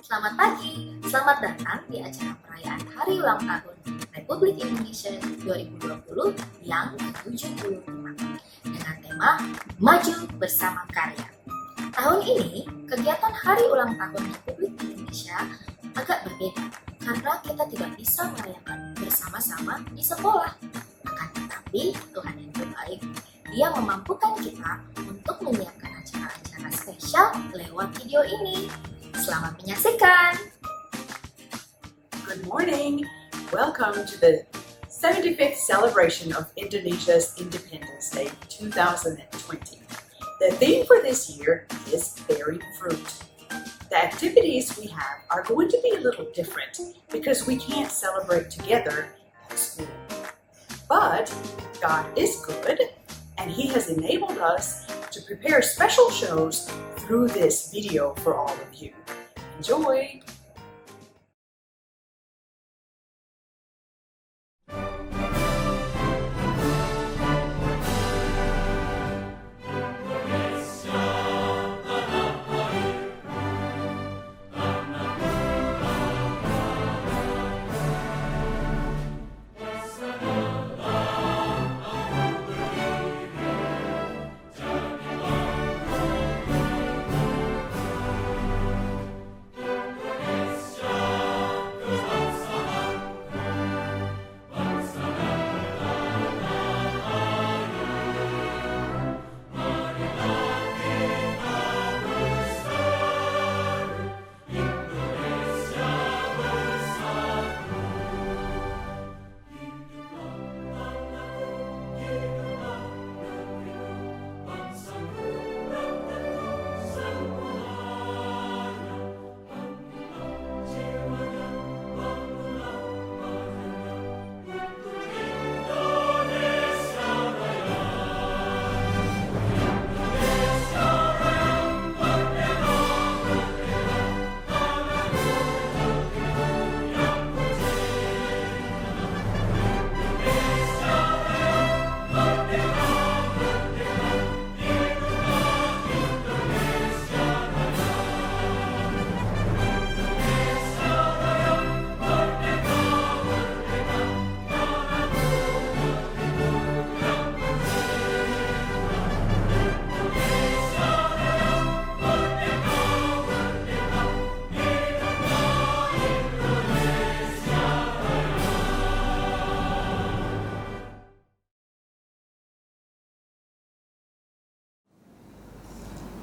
Selamat pagi, selamat datang di acara perayaan Hari Ulang Tahun Republik Indonesia 2020 yang ke-75 dengan tema Maju Bersama Karya. Tahun ini, kegiatan Hari Ulang Tahun Republik Indonesia agak berbeda karena kita tidak bisa merayakan bersama-sama di sekolah. Akan tetapi, Tuhan yang terbaik, Dia memampukan kita untuk menyiapkan acara-acara spesial lewat video ini. Selamat menyaksikan! Good morning! Welcome to the 75th celebration of Indonesia's Independence Day 2020. The theme for this year is Berry Fruit. The activities we have are going to be a little different because we can't celebrate together at school. But God is good, and He has enabled us to prepare special shows through this video for all of you. Enjoy!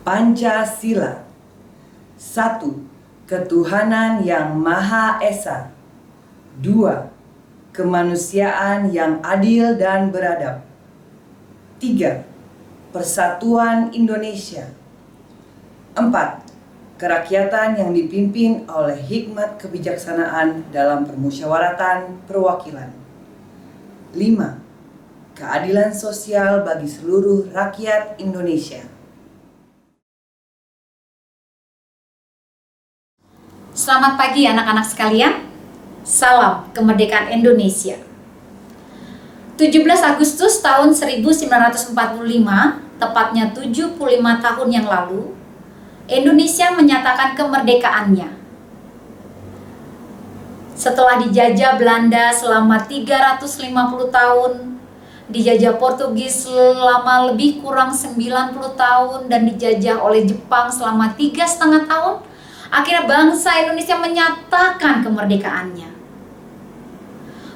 Pancasila. 1. Ketuhanan yang Maha Esa. 2. Kemanusiaan yang adil dan beradab. 3. Persatuan Indonesia. 4. Kerakyatan yang dipimpin oleh hikmat kebijaksanaan dalam permusyawaratan perwakilan. 5. Keadilan sosial bagi seluruh rakyat Indonesia. Selamat pagi anak-anak sekalian. Salam kemerdekaan Indonesia. 17 Agustus tahun 1945, tepatnya 75 tahun yang lalu, Indonesia menyatakan kemerdekaannya. Setelah dijajah Belanda selama 350 tahun, dijajah Portugis selama lebih kurang 90 tahun, dan dijajah oleh Jepang selama 3,5 tahun, akhirnya bangsa Indonesia menyatakan kemerdekaannya.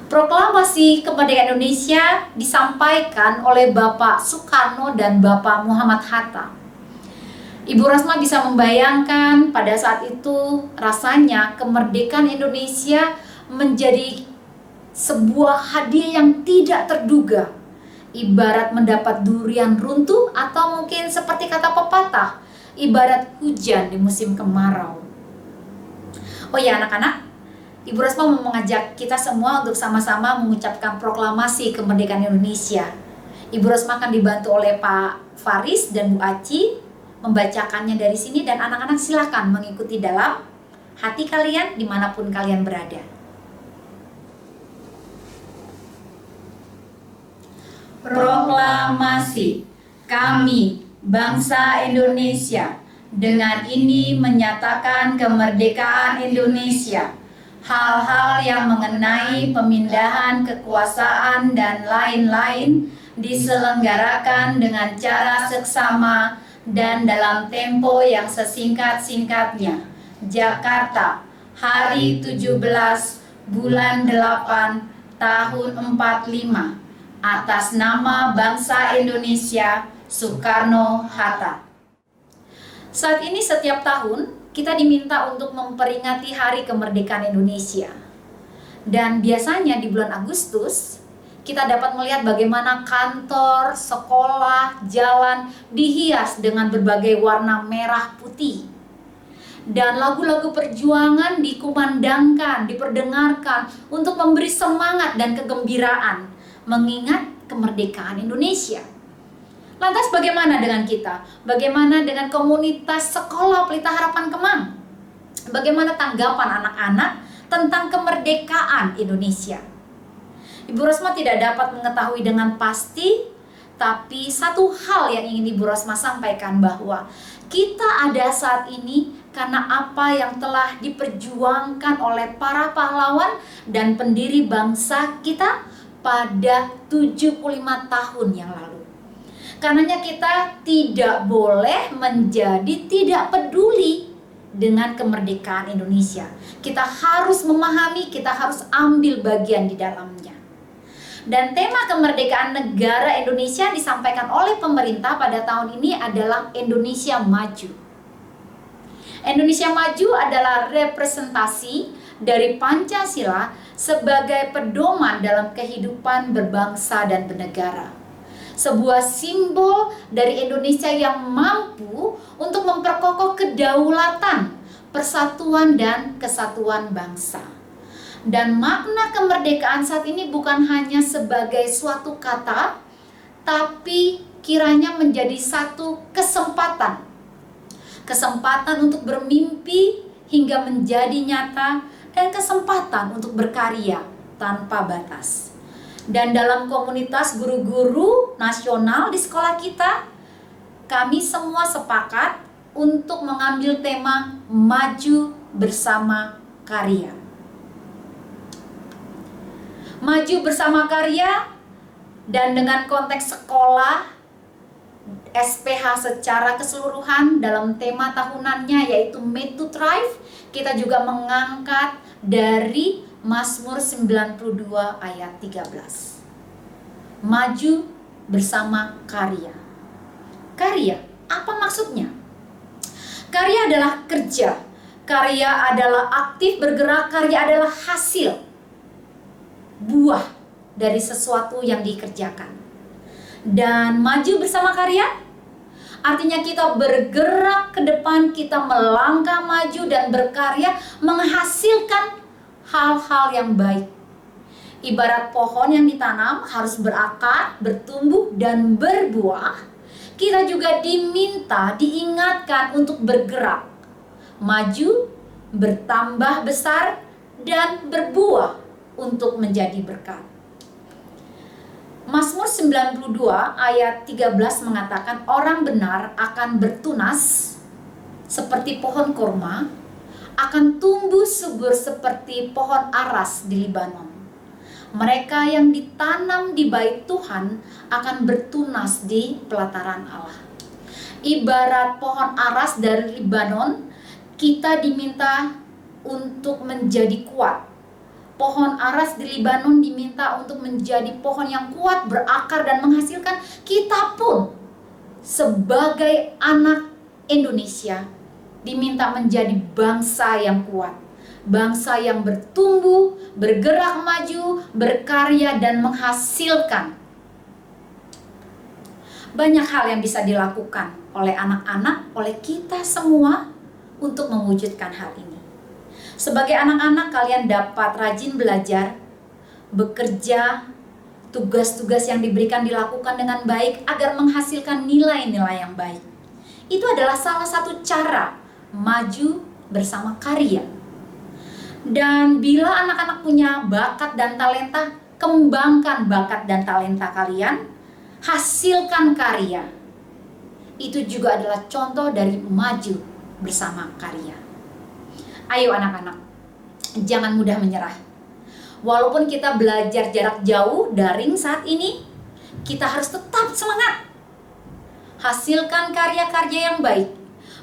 Proklamasi kemerdekaan Indonesia disampaikan oleh Bapak Soekarno dan Bapak Muhammad Hatta. Ibu Rasma bisa membayangkan pada saat itu rasanya kemerdekaan Indonesia menjadi sebuah hadiah yang tidak terduga. Ibarat mendapat durian runtuh, atau mungkin seperti kata pepatah, ibarat hujan di musim kemarau. Oh ya anak-anak, Ibu Rasma mau mengajak kita semua untuk sama-sama mengucapkan proklamasi kemerdekaan Indonesia. Ibu Rasma akan dibantu oleh Pak Faris dan Bu Aci membacakannya dari sini, dan anak-anak silakan mengikuti dalam hati kalian dimanapun kalian berada. Proklamasi. Kami, bangsa Indonesia, Dengan ini menyatakan kemerdekaan Indonesia. Hal-hal yang mengenai pemindahan kekuasaan dan lain-lain diselenggarakan dengan cara seksama dan dalam tempo yang sesingkat-singkatnya. Jakarta, hari 17 bulan 8 tahun 45, atas nama bangsa Indonesia, Soekarno-Hatta. Saat ini setiap tahun kita diminta untuk memperingati Hari Kemerdekaan Indonesia. Dan biasanya di bulan Agustus kita dapat melihat bagaimana kantor, sekolah, jalan dihias dengan berbagai warna merah putih. Dan lagu-lagu perjuangan dikumandangkan, diperdengarkan untuk memberi semangat dan kegembiraan mengingat kemerdekaan Indonesia. Lantas bagaimana dengan kita? Bagaimana dengan komunitas sekolah Pelita Harapan Kemang? Bagaimana tanggapan anak-anak tentang kemerdekaan Indonesia? Ibu Rosma tidak dapat mengetahui dengan pasti, tapi satu hal yang ingin Ibu Rosma sampaikan bahwa kita ada saat ini karena apa yang telah diperjuangkan oleh para pahlawan dan pendiri bangsa kita pada 75 tahun yang lalu. Karenanya kita tidak boleh menjadi tidak peduli dengan kemerdekaan Indonesia. Kita harus memahami, kita harus ambil bagian di dalamnya. Dan tema kemerdekaan negara Indonesia disampaikan oleh pemerintah pada tahun ini adalah Indonesia Maju. Indonesia Maju adalah representasi dari Pancasila sebagai pedoman dalam kehidupan berbangsa dan bernegara. Sebuah simbol dari Indonesia yang mampu untuk memperkokoh kedaulatan, persatuan dan kesatuan bangsa. Dan makna kemerdekaan saat ini bukan hanya sebagai suatu kata, tapi kiranya menjadi satu kesempatan. Kesempatan untuk bermimpi hingga menjadi nyata, dan kesempatan untuk berkarya tanpa batas. Dan dalam komunitas guru-guru nasional di sekolah kita, kami semua sepakat untuk mengambil tema Maju Bersama Karya. Maju bersama karya, dan dengan konteks sekolah, SPH secara keseluruhan dalam tema tahunannya yaitu Made to Thrive, kita juga mengangkat dari Mazmur 92 ayat 13. Maju bersama karya. Karya, apa maksudnya? Karya adalah kerja. Karya adalah aktif bergerak, karya adalah hasil, buah dari sesuatu yang dikerjakan. Dan maju bersama karya artinya kita bergerak ke depan, kita melangkah maju dan berkarya menghasilkan hal-hal yang baik. Ibarat pohon yang ditanam harus berakar, bertumbuh dan berbuah, kita juga diminta, diingatkan untuk bergerak, maju, bertambah besar dan berbuah untuk menjadi berkat. Mazmur 92 ayat 13 mengatakan orang benar akan bertunas seperti pohon kurma, akan tumbuh subur seperti pohon aras di Libanon. Mereka yang ditanam di bait Tuhan akan bertunas di pelataran Allah. Ibarat pohon aras dari Libanon, kita diminta untuk menjadi kuat. Pohon aras di Libanon diminta untuk menjadi pohon yang kuat, berakar dan menghasilkan. Kita pun sebagai anak Indonesia diminta menjadi bangsa yang kuat, bangsa yang bertumbuh, bergerak maju, berkarya dan menghasilkan. Banyak hal yang bisa dilakukan oleh anak-anak, oleh kita semua untuk mewujudkan hal ini. Sebagai anak-anak, kalian dapat rajin belajar, bekerja, tugas-tugas yang diberikan dilakukan dengan baik agar menghasilkan nilai-nilai yang baik. Itu adalah salah satu cara maju bersama karya. Dan bila anak-anak punya bakat dan talenta, kembangkan bakat dan talenta kalian, hasilkan karya. itu juga adalah contoh dari maju bersama karya. Ayo anak-anak, jangan mudah menyerah. Walaupun kita belajar jarak jauh daring saat ini, kita harus tetap semangat. Hasilkan karya-karya yang baik.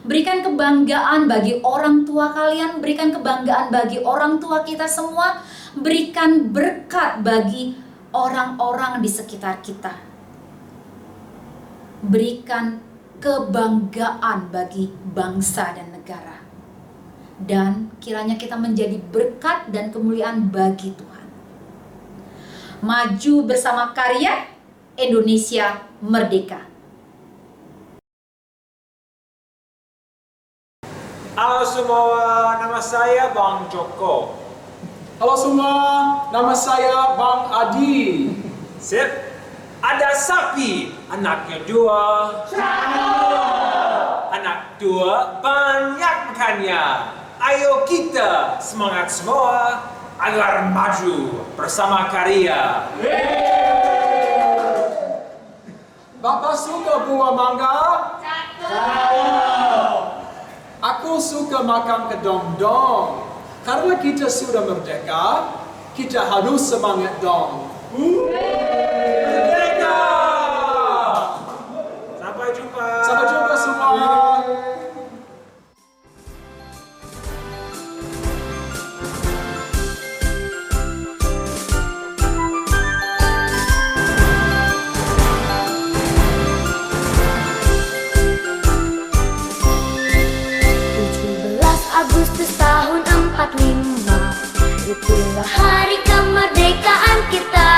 Berikan kebanggaan bagi orang tua kalian, berikan kebanggaan bagi orang tua kita semua, berikan berkat bagi orang-orang di sekitar kita. Berikan kebanggaan bagi bangsa dan negara. Dan kiranya kita menjadi berkat dan kemuliaan bagi Tuhan. Maju bersama karya, Indonesia merdeka. Halo semua, nama saya Bang Joko. Halo semua, nama saya Bang Adi. Sip, ada sapi, anaknya 2. Anak 2 banyak makannya. Ayo kita semangat semua agar maju bersama karya. Bapak suka buah mangga? Aku suka makan kedong-dong. Karena kita sudah merdeka, kita harus semangat dong. Merdeka! Sampai jumpa. Sampai jumpa semua. Agustus tahun 45, itulah hari kemerdekaan kita.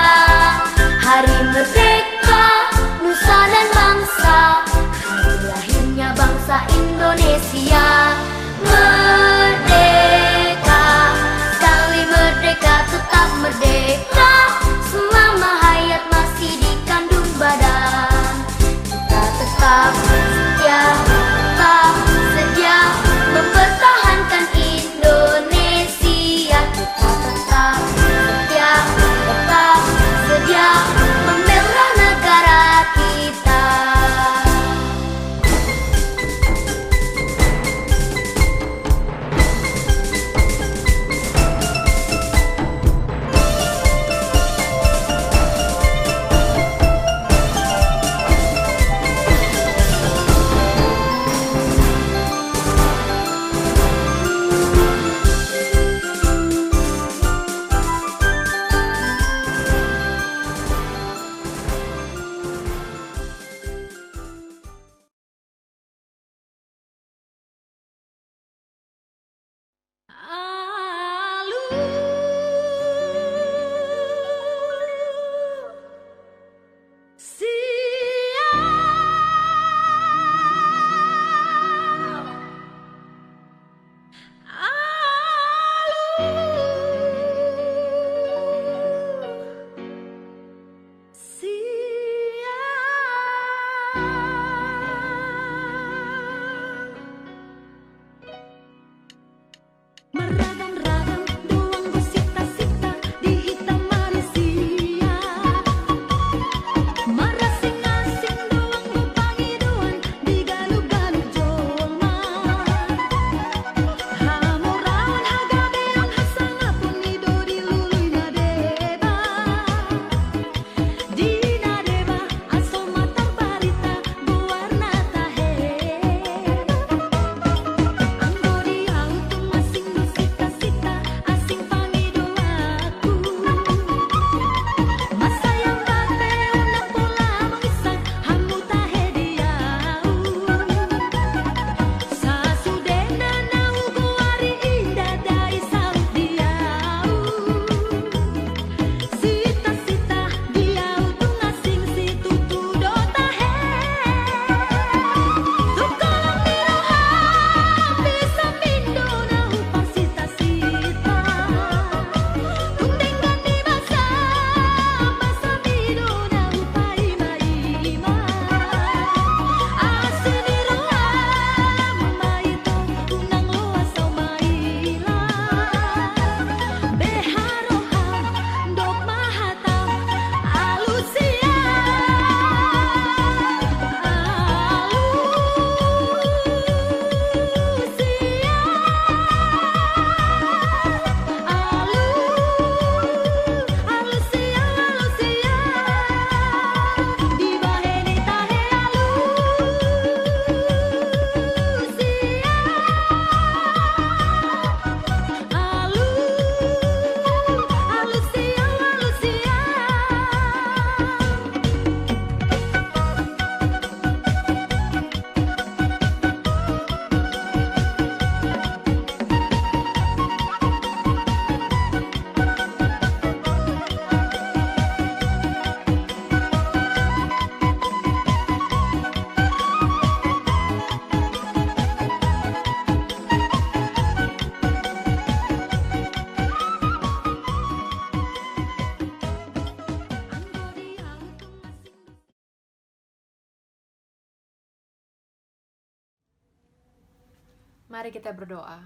Mari kita berdoa.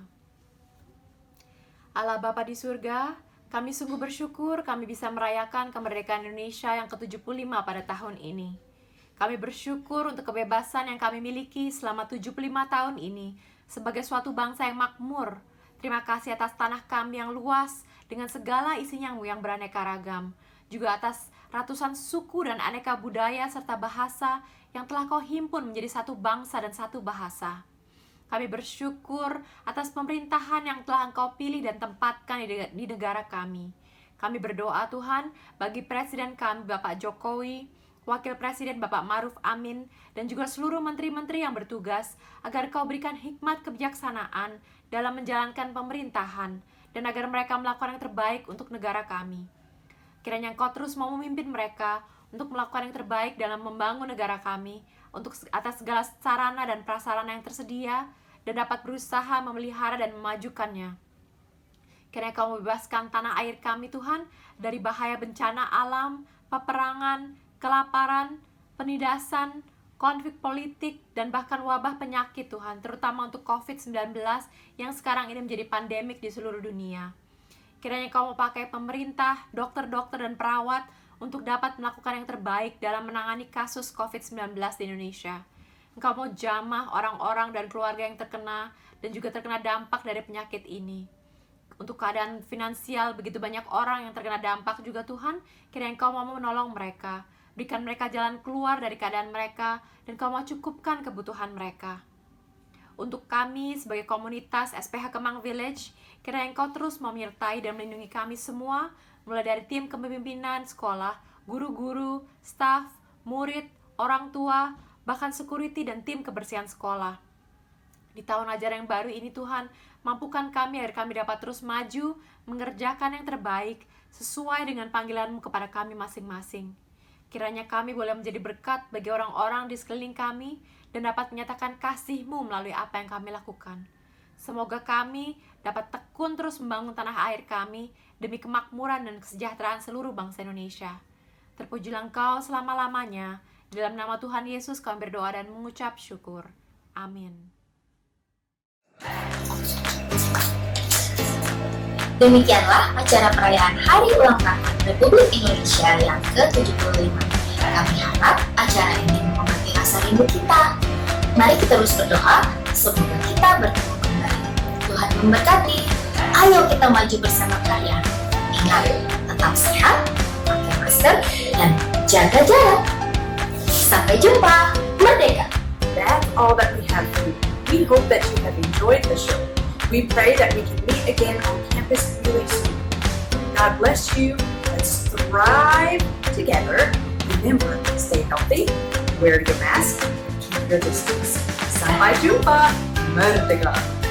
Allah Bapa di surga, kami sungguh bersyukur kami bisa merayakan kemerdekaan Indonesia yang ke-75 pada tahun ini. Kami bersyukur untuk kebebasan yang kami miliki selama 75 tahun ini sebagai suatu bangsa yang makmur. Terima kasih atas tanah kami yang luas dengan segala isinya yang beraneka ragam. Juga atas ratusan suku dan aneka budaya serta bahasa yang telah Kau himpun menjadi satu bangsa dan satu bahasa. Kami bersyukur atas pemerintahan yang telah Engkau pilih dan tempatkan di negara kami. Kami berdoa Tuhan bagi Presiden kami Bapak Jokowi, Wakil Presiden Bapak Ma'ruf Amin, dan juga seluruh menteri-menteri yang bertugas agar Kau berikan hikmat kebijaksanaan dalam menjalankan pemerintahan dan agar mereka melakukan yang terbaik untuk negara kami. Kiranya Engkau terus mau memimpin mereka untuk melakukan yang terbaik dalam membangun negara kami, untuk atas segala sarana dan prasarana yang tersedia, dan dapat berusaha memelihara dan memajukannya. Kiranya Kau membebaskan tanah air kami Tuhan dari bahaya bencana alam, peperangan, kelaparan, penindasan, konflik politik, dan bahkan wabah penyakit Tuhan, terutama untuk COVID-19 yang sekarang ini menjadi pandemik di seluruh dunia. Kiranya Kau mau pakai pemerintah, dokter-dokter, dan perawat untuk dapat melakukan yang terbaik dalam menangani kasus COVID-19 di Indonesia. Engkau mau jamah orang-orang dan keluarga yang terkena dan juga terkena dampak dari penyakit ini. Untuk keadaan finansial, begitu banyak orang yang terkena dampak juga Tuhan, kiranya Engkau mau menolong mereka. Berikan mereka jalan keluar dari keadaan mereka, dan Kau mau cukupkan kebutuhan mereka. Untuk kami sebagai komunitas SPH Kemang Village, kiranya Engkau terus menyertai dan melindungi kami semua, mulai dari tim kepemimpinan sekolah, guru-guru, staf, murid, orang tua, bahkan security dan tim kebersihan sekolah. Di tahun ajaran yang baru ini Tuhan, mampukan kami agar kami dapat terus maju, mengerjakan yang terbaik, sesuai dengan panggilan-Mu kepada kami masing-masing. Kiranya kami boleh menjadi berkat bagi orang-orang di sekeliling kami, dan dapat menyatakan kasih-Mu melalui apa yang kami lakukan. Semoga kami dapat tekun terus membangun tanah air kami, demi kemakmuran dan kesejahteraan seluruh bangsa Indonesia. Terpujilah Engkau selama-lamanya. Dalam nama Tuhan Yesus kami berdoa dan mengucap syukur. Amin. Demikianlah acara perayaan Hari Ulang Tahun Republik Indonesia yang ke-75. Kami harap acara ini mengobati rasa rindu kita. Mari kita terus berdoa, semoga kita bertemu kembali. Tuhan memberkati. Ayo kita maju bersama kalian. Ingat, tetap sehat, pakai masker, dan jaga jarak. Sampai jumpa, Merdeka! That's all that we have for you. We hope that you have enjoyed the show. We pray that we can meet again on campus really soon. God bless you. Let's thrive together. Remember, stay healthy, wear your mask, keep your distance. Sampai jumpa, Merdeka!